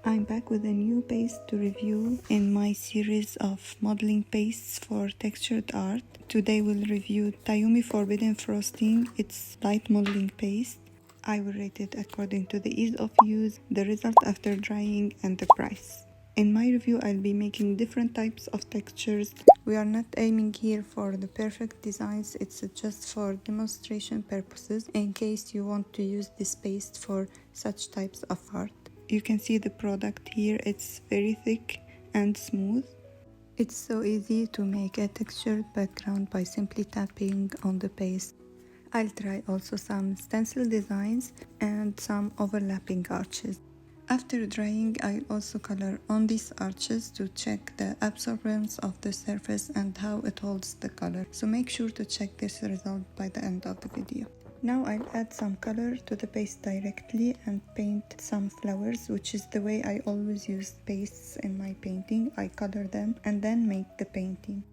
I'm back with a new paste to review in my series of modeling pastes for textured art. Today we'll review Taomi Forbidden Frosting. It's light modeling paste. I will rate it according to the ease of use, the result after drying, and the price. In my review, I'll be making different types of textures. We are not aiming here for the perfect designs, it's just for demonstration purposes in case you want to use this paste for such types of art. You can see the product here, it's very thick and smooth. It's so easy to make a textured background by simply tapping on the paste. I'll try also some stencil designs and some overlapping arches. After drying, I'll also color on these arches to check the absorbance of the surface and how it holds the color. So make sure to check this result by the end of the video. Now I'll add some color to the paste directly and paint some flowers, which is the way I always use pastes in my painting. I color them and then make the painting.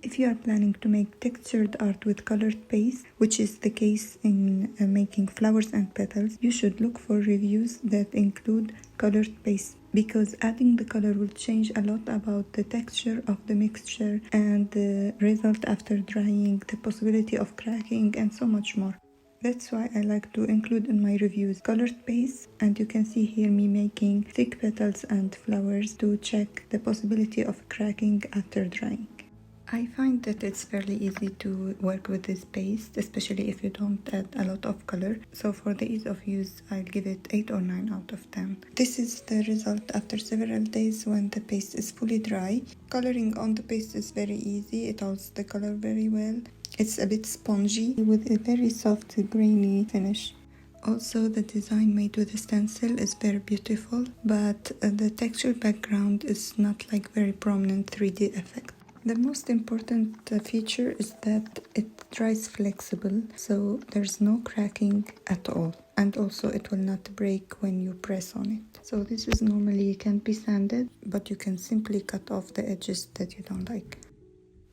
If you are planning to make textured art with colored paste, which is the case in making flowers and petals, you should look for reviews that include colored paste, because adding the color will change a lot about the texture of the mixture and the result after drying, the possibility of cracking, and so much more. That's why I like to include in my reviews colored paste, and you can see here me making thick petals and flowers to check the possibility of cracking after drying. I find that it's fairly easy to work with this paste, especially if you don't add a lot of color. So for the ease of use, I'll give it 8 or 9 out of 10. This is the result after several days when the paste is fully dry. Coloring on the paste is very easy, it holds the color very well. It's a bit spongy with a very soft grainy finish. Also, the design made with the stencil is very beautiful, but the texture background is not like very prominent 3D effect. The most important feature is that it dries flexible, so there's no cracking at all. And also it will not break when you press on it. So this is normally can be sanded, but you can simply cut off the edges that you don't like.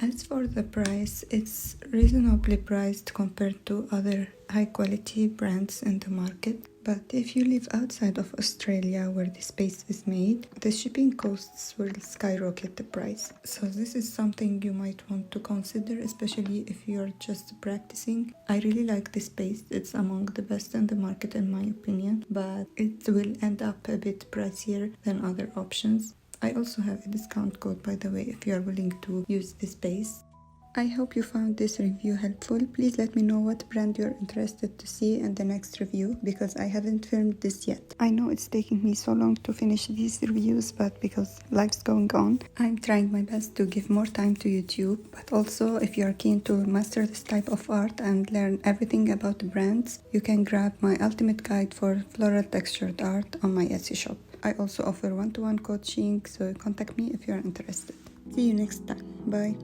As for the price, it's reasonably priced compared to other high-quality brands in the market. But if you live outside of Australia where this paste is made, the shipping costs will skyrocket the price. So this is something you might want to consider, especially if you're just practicing. I really like this paste. It's among the best in the market in my opinion, but it will end up a bit pricier than other options. I also have a discount code, by the way, if you are willing to use this paste. I hope you found this review helpful. Please let me know what brand you're interested to see in the next review, because I haven't filmed this yet. I know it's taking me so long to finish these reviews, but because life's going on, I'm trying my best to give more time to YouTube. But also, if you're keen to master this type of art and learn everything about brands, you can grab my ultimate guide for floral textured art on my Etsy shop. I also offer one-to-one coaching, so contact me if you're interested. See you next time. Bye.